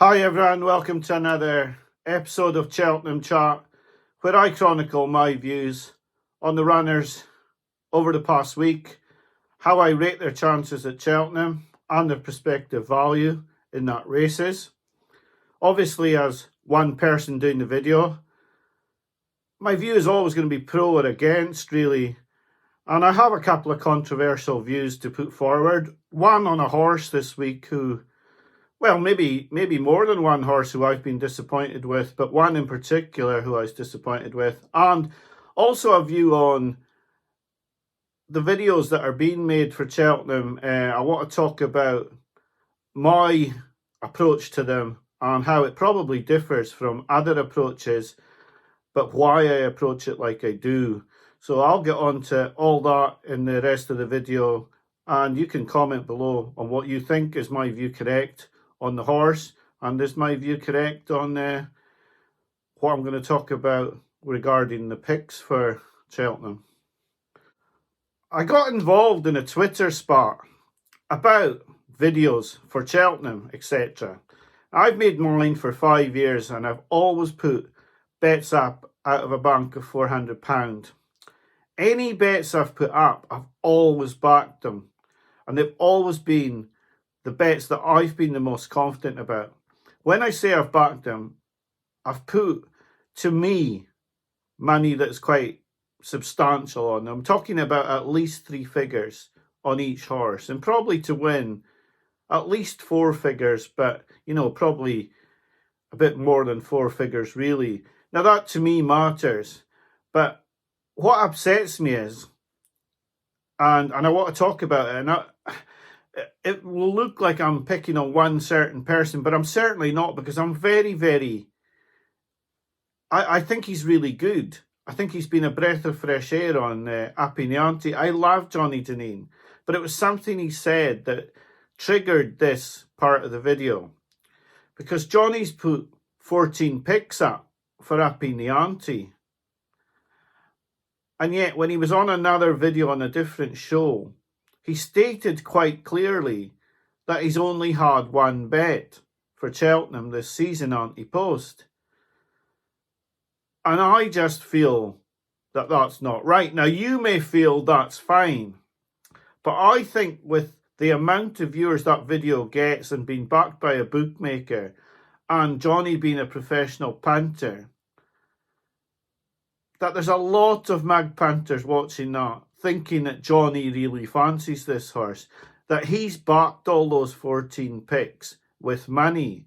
Hi everyone, welcome to another episode of Cheltenham Chat, where I chronicle my views on the runners over the past week, how I rate their chances at Cheltenham and their prospective value in that races. Obviously, as one person doing the video, my view is always going to be pro or against, really. And I have a couple of controversial views to put forward. One on a horse this week who, well, maybe more than one horse who I've been disappointed with, but one in particular who I was disappointed with. And also a view on the videos that are being made for Cheltenham. I want to talk about my approach to them and how it probably differs from other approaches, but why I approach it like I do. So I'll get on to all that in the rest of the video, and you can comment below on what you think. Is my view correct on the horse, and is my view correct on what I'm going to talk about regarding the picks for Cheltenham? I got involved in a Twitter spat about videos for Cheltenham, etc. I've made mine for 5 years, and I've always put bets up out of a bank of £400. Any bets I've put up, I've always backed them, and they've always been the bets that I've been the most confident about. When I say I've backed them, I've put, to me, money that's quite substantial on them. I'm talking about at least 3 figures on each horse, and probably to win at least 4 figures, but, probably a bit more than 4 figures, really. Now, that to me matters, but what upsets me is, and I want to talk about it, and it will look like I'm picking on one certain person, but I'm certainly not, because I'm I think he's really good. I think he's been a breath of fresh air on Ante. I love Johnny Deneen, but it was something he said that triggered this part of the video, because Johnny's put 14 picks up for Ante. And yet, when he was on another video on a different show, he stated quite clearly that he's only had one bet for Cheltenham this season, Ante Post. And I just feel that that's not right. Now, you may feel that's fine, but I think with the amount of viewers that video gets and being backed by a bookmaker, and Johnny being a professional punter, that there's a lot of mag punters watching that, thinking that Johnny really fancies this horse, that he's backed all those 14 picks with money,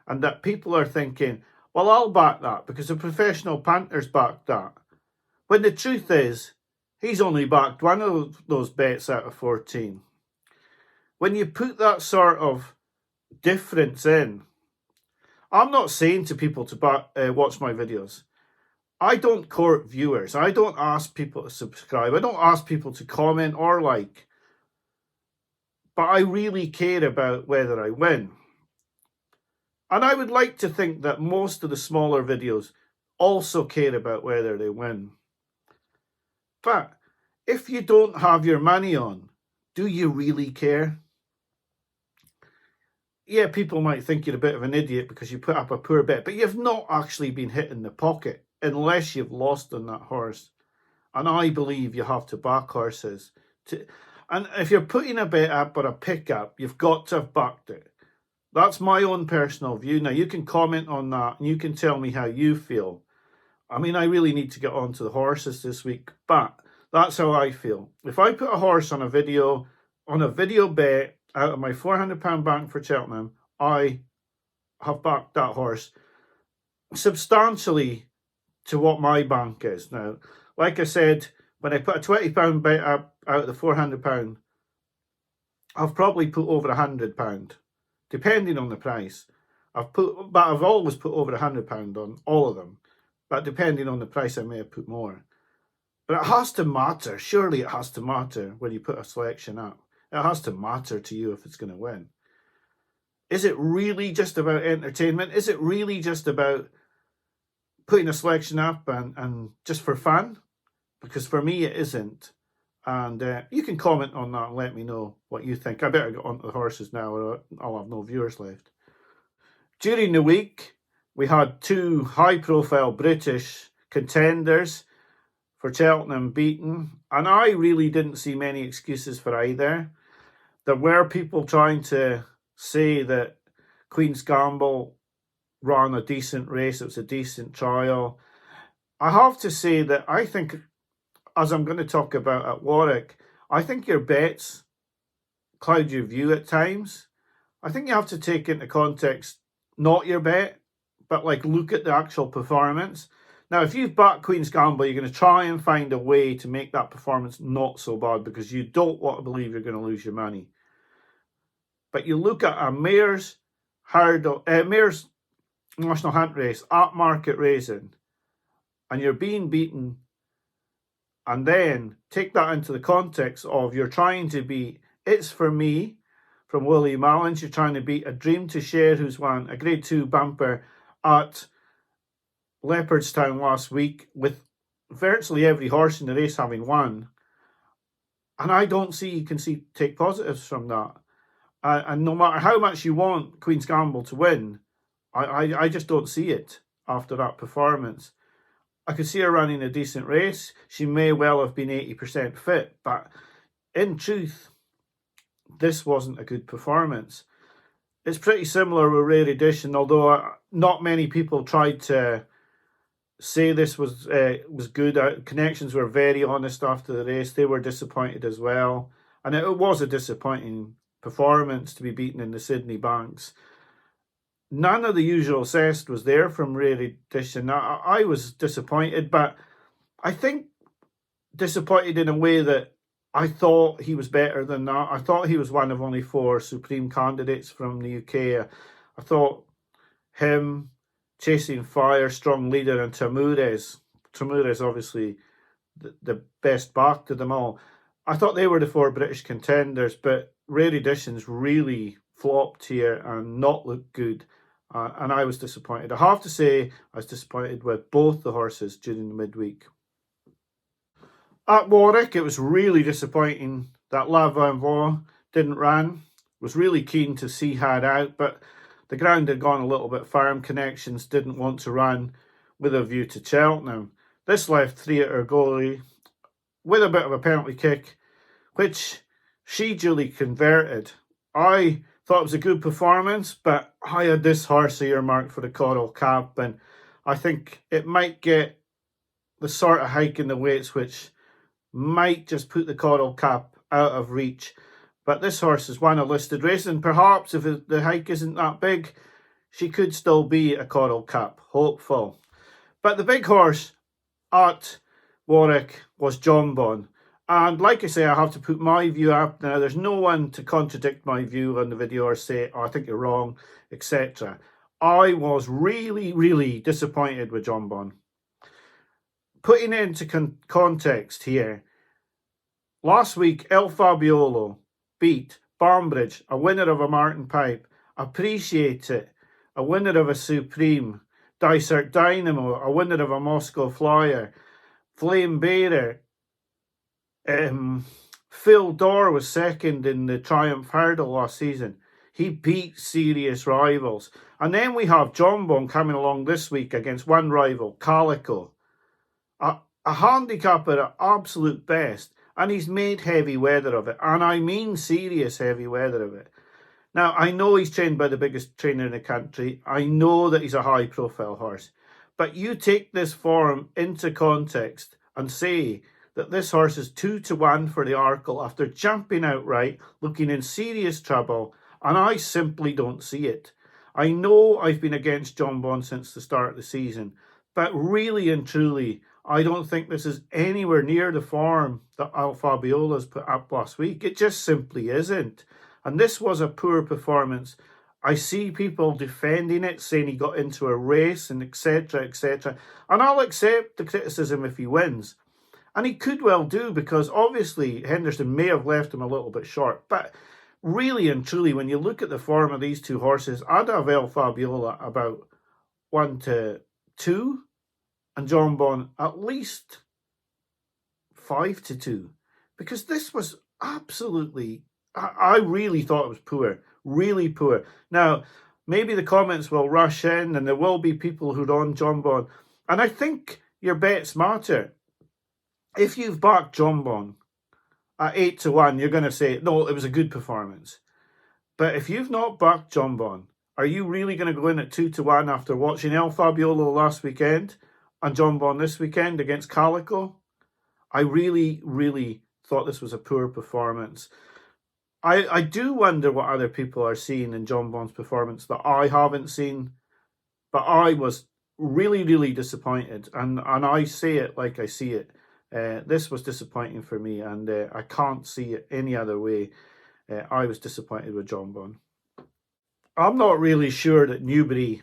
and that people are thinking, well, I'll back that because the professional punter's backed that. When the truth is, he's only backed one of those bets out of 14. When you put that sort of difference in, I'm not saying to people to watch my videos. I don't court viewers. I don't ask people to subscribe. I don't ask people to comment or like. But I really care about whether I win. And I would like to think that most of the smaller videos also care about whether they win. But if you don't have your money on, do you really care? Yeah, people might think you're a bit of an idiot because you put up a poor bet, but you've not actually been hit in the pocket unless you've lost on that horse. And I believe you have to back horses. And if you're putting a bet up or a pick up, you've got to have backed it. That's my own personal view. Now, you can comment on that and you can tell me how you feel. I mean, I really need to get on to the horses this week, but that's how I feel. If I put a horse on a video bet out of my £400 bank for Cheltenham, I have backed that horse substantially to what my bank is. Now, like I said, when I put a £20 bet up out of the £400, I've probably put over £100, depending on the price. But I've always put over £100 on all of them. But depending on the price, I may have put more. But it has to matter. Surely it has to matter when you put a selection up. It has to matter to you if it's going to win. Is it really just about entertainment? Is it really just about putting a selection up and just for fun? Because for me, it isn't. And you can comment on that and let me know what you think. I better get on to the horses now or I'll have no viewers left. During the week, we had two high-profile British contenders for Cheltenham beaten, and I really didn't see many excuses for either. There were people trying to say that Queen's Gamble ran a decent race, it was a decent trial. I have to say that I think, as I'm going to talk about at Warwick, I think your bets cloud your view at times. I think you have to take into context not your bet, but like look at the actual performance. Now, if you've backed Queen's Gamble, you're going to try and find a way to make that performance not so bad because you don't want to believe you're going to lose your money. But you look at a Mayor's National Hunt race at Market Racing, and you're being beaten, and then take that into the context of you're trying to beat It's For Me from Willie Mullins, you're trying to beat A Dream to Share, who's won a Grade 2 bumper at Leopardstown last week, with virtually every horse in the race having won. And I don't see you can take positives from that. And no matter how much you want Queen's Gamble to win, I just don't see it after that performance. I could see her running a decent race. She may well have been 80% fit, but in truth, this wasn't a good performance. It's pretty similar with Rare Edition, although not many people tried to say this was good. Connections were very honest after the race. They were disappointed as well. And it was a disappointing performance to be beaten in the Sydney Banks. None of the usual zest was there from Rare Edition. I was disappointed, but I think disappointed in a way that I thought he was better than that. I thought he was one of only 4 supreme candidates from the UK. I thought him, Chasing Fire, Strong Leader, and Tamures obviously the best back to them all. I thought they were the 4 British contenders, but Rare Editions really flopped here and not looked good. And I was disappointed. I have to say, I was disappointed with both the horses during the midweek. At Warwick, it was really disappointing that La Vanvoie didn't run. Was really keen to see her out, but the ground had gone a little bit firm. Connections didn't want to run with a view to Cheltenham. This left 3 at her goalie with a bit of a penalty kick, which she duly converted. I thought it was a good performance, but I had this horse earmarked for the Coral Cap, and I think it might get the sort of hike in the weights which might just put the Coral Cap out of reach. But this horse has won a listed race, and perhaps if the hike isn't that big, she could still be a Coral Cap hopeful. But the big horse at Warwick was Jonbon. And like I say, I have to put my view up. Now, there's no one to contradict my view on the video or say, oh, I think you're wrong, etc. I was really, really disappointed with Jonbon. Putting it into context here, last week, El Fabiolo beat Barnbridge, a winner of a Martin Pipe, Appreciate It, a winner of a Supreme, Dysart Dynamo, a winner of a Moscow Flyer, Flame Bearer, Phil Dorr was second in the Triumph Hurdle last season. He beat serious rivals. And then we have Jonbon coming along this week against one rival, Calico. A handicapper at absolute best. And he's made heavy weather of it. And I mean serious heavy weather of it. Now, I know he's trained by the biggest trainer in the country. I know that he's a high-profile horse. But you take this form into context and say that this horse is 2-1 for the Arkle after jumping outright, looking in serious trouble, and I simply don't see it. I know I've been against Jonbon since the start of the season, but really and truly, I don't think this is anywhere near the form that Al Fabiola's put up last week. It just simply isn't. And this was a poor performance. I see people defending it, saying he got into a race and etc, etc. And I'll accept the criticism if he wins. And he could well do, because obviously Henderson may have left him a little bit short. But really and truly, when you look at the form of these two horses, I'd have El Fabiola about 1-2, and Jonbon at least 5-2. Because this was absolutely, I really thought it was poor. Really poor. Now, maybe the comments will rush in and there will be people who are on Jonbon. And I think your bets matter. If you've backed Jonbon at 8-1, you're going to say, no, it was a good performance. But if you've not backed Jonbon, are you really going to go in at 2-1 after watching El Fabiolo last weekend and Jonbon this weekend against Calico? I really, really thought this was a poor performance. I do wonder what other people are seeing in Jonbon's performance that I haven't seen, but I was really, really disappointed, and I say it like I see it. This was disappointing for me, and I can't see it any other way. I was disappointed with Jonbon. I'm not really sure that Newbury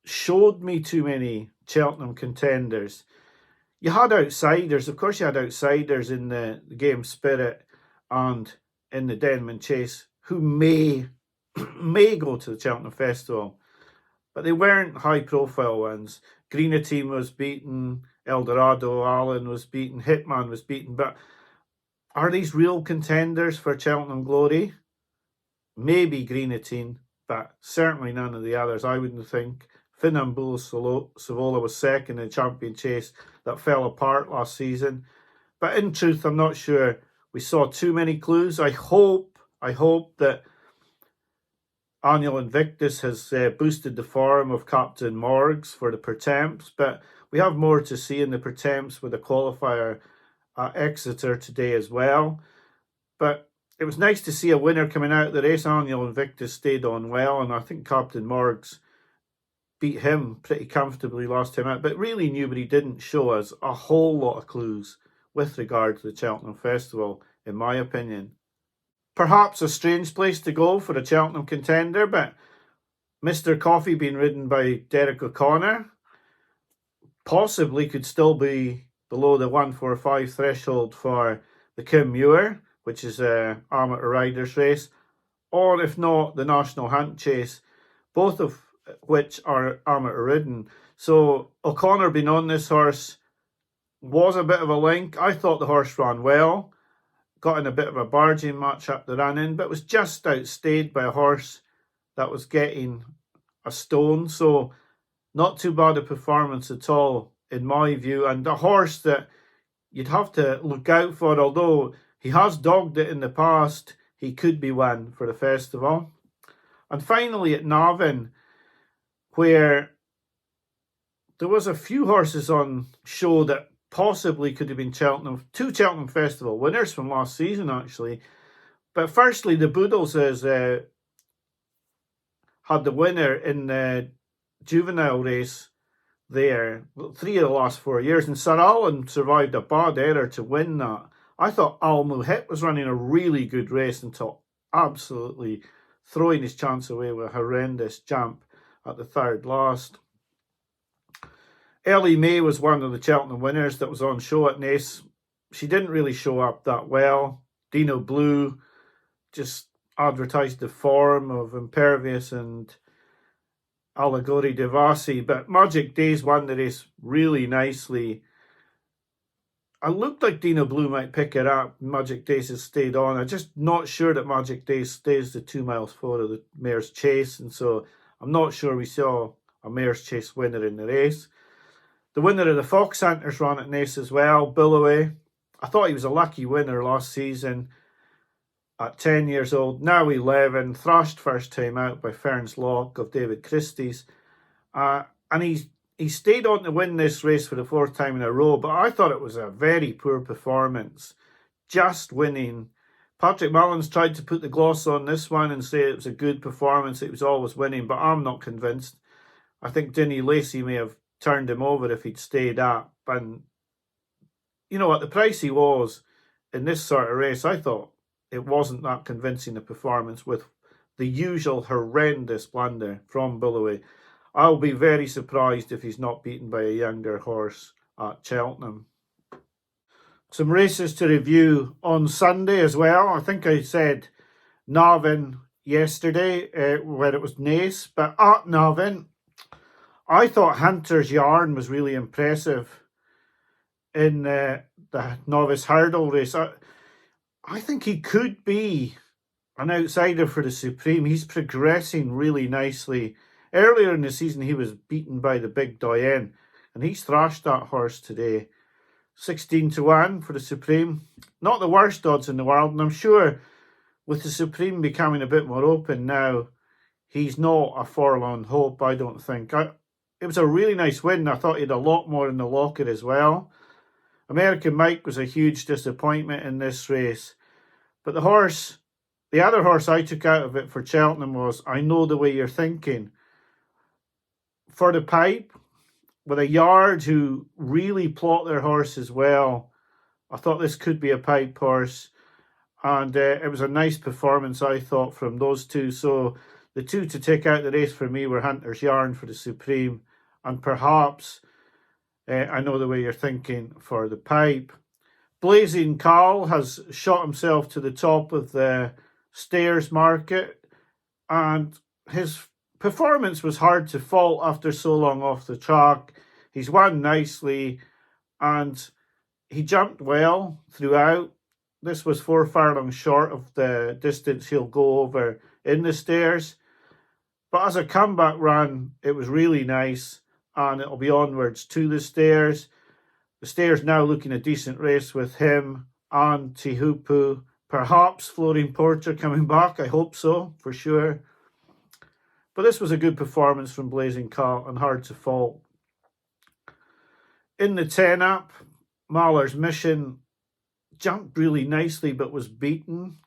showed me too many Cheltenham contenders. You had outsiders, of course you had outsiders in the Game Spirit and in the Denman Chase who may go to the Cheltenham Festival, but they weren't high profile ones. Greener Team was beaten, Eldorado Allen was beaten, Hitman was beaten, but are these real contenders for Cheltenham glory? Maybe Greener Team, but certainly none of the others, I wouldn't think. Finnambulo Savola was second in the Champion Chase that fell apart last season. But in truth, I'm not sure we saw too many clues. I hope that Annual Invictus has boosted the form of Captain Morgs for the Pertemps, but we have more to see in the Pertemps with a qualifier at Exeter today as well. But it was nice to see a winner coming out of the race. Annual Invictus stayed on well, and I think Captain Morgs beat him pretty comfortably last time out. But really, Newbury didn't show us a whole lot of clues with regard to the Cheltenham Festival, in my opinion. Perhaps a strange place to go for a Cheltenham contender, but Mr. Coffee being ridden by Derek O'Connor possibly could still be below the 145 threshold for the Kim Muir, which is a amateur riders race, or if not, the National Hunt Chase, both of which are amateur ridden. So O'Connor being on this horse was a bit of a link. I thought the horse ran well, got in a bit of a barging match up the run-in, but was just outstayed by a horse that was getting a stone. So not too bad a performance at all, in my view, and a horse that you'd have to look out for. Although he has dogged it in the past, he could be one for the festival. And finally at Navan, where there was a few horses on show that possibly could have been two Cheltenham Festival winners from last season, actually. But firstly, the Boodles has had the winner in the juvenile race there 3 of the last 4 years, and Sir Alan survived a bad error to win that. I thought Al Muhit was running a really good race until absolutely throwing his chance away with a horrendous jump at the third last. Ellie May was one of the Cheltenham winners that was on show at Naas. She didn't really show up that well. Dino Blue just advertised the form of Impervious and Allegory Devasi, but Magic Days won the race really nicely. I looked like Dino Blue might pick it up. Magic Days has stayed on. I'm just not sure that Magic Days stays the 2 miles forward of the Mare's Chase, and so I'm not sure we saw a Mare's Chase winner in the race. The winner of the Fox Hunters ran at Naas as well, Billoway. I thought he was a lucky winner last season at 10 years old, now 11, thrashed first time out by Ferns Lock of David Christie's. And he stayed on to win this race for the 4th time in a row, but I thought it was a very poor performance, just winning. Patrick Mullins tried to put the gloss on this one and say it was a good performance, it was always winning, but I'm not convinced. I think Dinny Lacey may have turned him over if he'd stayed up. And, you know, at the price he was in this sort of race, I thought it wasn't that convincing a performance with the usual horrendous blunder from Billoway. I'll be very surprised if he's not beaten by a younger horse at Cheltenham. Some races to review on Sunday as well. I think I said Navan yesterday where it was Naas, but at Navan, I thought Hunter's Yarn was really impressive in the novice hurdle race. I think he could be an outsider for the Supreme. He's progressing really nicely Earlier in the season, he was beaten by the Big Doyen, and he's thrashed that horse today. 16-1 for the Supreme. Not the worst odds in the world, and I'm sure with the Supreme becoming a bit more open now, he's not a forlorn hope, I don't think. It was a really nice win. I thought he had a lot more in the locker as well. American Mike was a huge disappointment in this race. But the other horse I took out of it for Cheltenham was I Know the Way You're Thinking. For the pipe, with a yard who really plot their horses well, I thought this could be a pipe horse. And it was a nice performance, I thought, from those two. So the two to take out the race for me were Hunter's Yarn for the Supreme, and perhaps I Know the Way You're Thinking for the pipe. Blazing Khal has shot himself to the top of the Stayers market, and his performance was hard to fault after so long off the track. He's won nicely, and he jumped well throughout. This was 4 furlongs short of the distance he'll go over in the Stayers. But as a comeback run, it was really nice, and it'll be onwards to the Stayers. The Stayers now looking a decent race with him, Ante, perhaps Florine Porter coming back. I hope so, for sure. But this was a good performance from Blazing Khal and hard to fault. In the 10-up, Mahler's Mission jumped really nicely but was beaten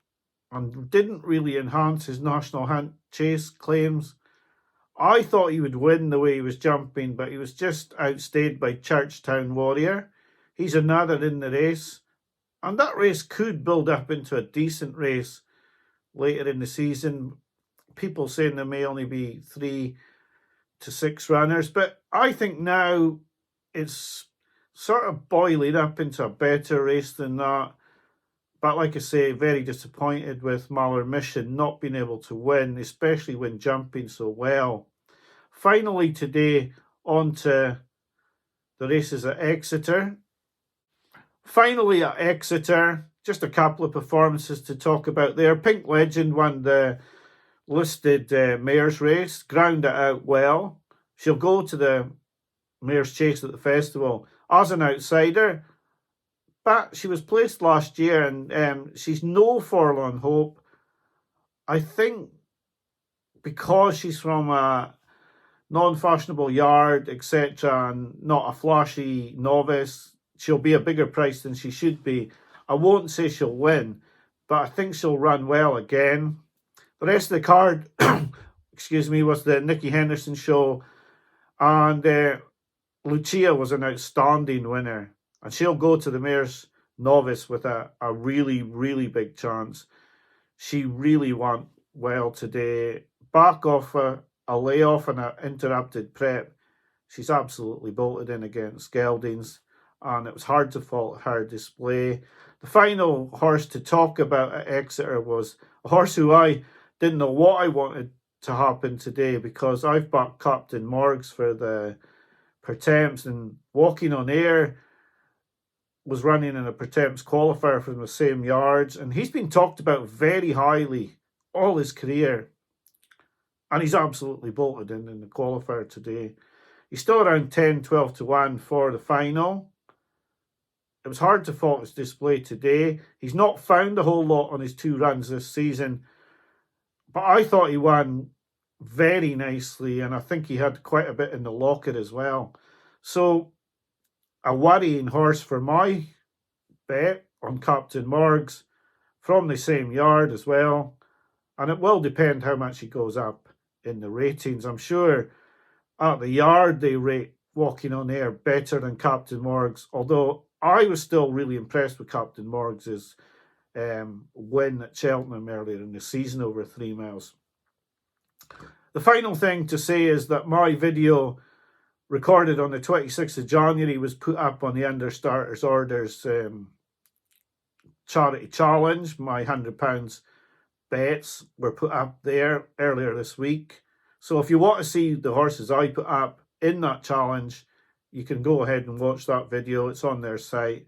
and didn't really enhance his National Hunt Chase claims. I thought he would win the way he was jumping, but he was just outstayed by Churchtown Warrior. He's another in the race, and that race could build up into a decent race later in the season. People saying there may only be 3 to 6 runners, but I think now it's sort of boiling up into a better race than that. But like I say, very disappointed with Mahler Mission not being able to win, especially when jumping so well. Finally today, on to the races at Exeter. Finally at Exeter, just a couple of performances to talk about there. Pink Legend won the listed mare's race, ground it out well. She'll go to the Mare's Chase at the festival as an outsider, but she was placed last year, and she's no forlorn hope. I think because she's from a non-fashionable yard, etc., and not a flashy novice, she'll be a bigger price than she should be. I won't say she'll win, but I think she'll run well again. The rest of the card, was the Nicky Henderson show, and Lucia was an outstanding winner, and she'll go to the Mare's Novice with a really, really big chance. She really went well today. Back off a layoff and an interrupted prep, she's absolutely bolted in against Geldings, and it was hard to fault her display. The final horse to talk about at Exeter was a horse who I didn't know what I wanted to happen today, because I've backed Captain Morgs for the Pertemps, and Walking on Air was running in a Pertemps qualifier from the same yards, and he's been talked about very highly all his career, and he's absolutely bolted in the qualifier today. He's still around 10, 12 to 1 for the final. It was hard to fault his display today. He's not found a whole lot on his 2 runs this season, but I thought he won very nicely, and I think he had quite a bit in the locker as well. So a worrying horse for my bet on Captain Morgs from the same yard as well, and it will depend how much he goes up in the ratings. I'm sure at the yard they rate Walking on Air better than Captain Morgs, although I was still really impressed with Captain Morgs' win at Cheltenham earlier in the season over 3 miles. The final thing to say is that my video recorded on the 26th of January was put up on the Understarters Orders charity challenge. My £100 bets were put up there earlier this week. So if you want to see the horses I put up in that challenge, you can go ahead and watch that video. It's on their site,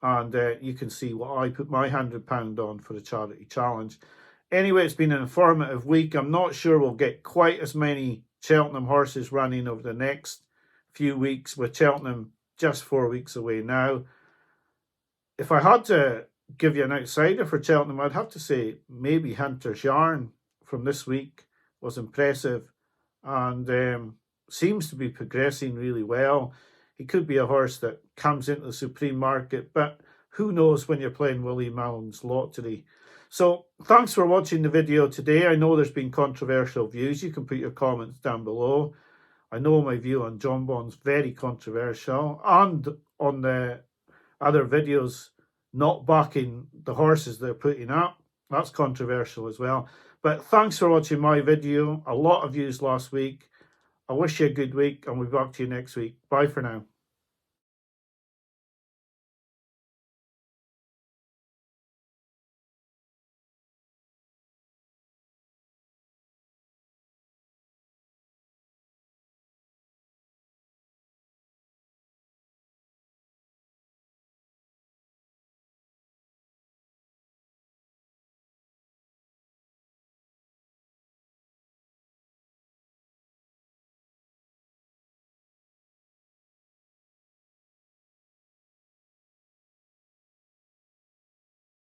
and you can see what I put my £100 on for the charity challenge. Anyway, it's been an informative week. I'm not sure we'll get quite as many Cheltenham horses running over the next few weeks, with Cheltenham just 4 weeks away now. If I had to give you an outsider for Cheltenham, I'd have to say maybe Hunter's Yarn from this week was impressive and seems to be progressing really well. He could be a horse that comes into the Supreme Market, but who knows when you're playing Willie Mullins Lottery. So thanks for watching the video today. I know there's been controversial views. You can put your comments down below. I know my view on Jonbon's very controversial, and on the other videos not backing the horses they're putting up, that's controversial as well. But thanks for watching my video. A lot of views last week. I wish you a good week, and we'll be back to you next week. Bye for now.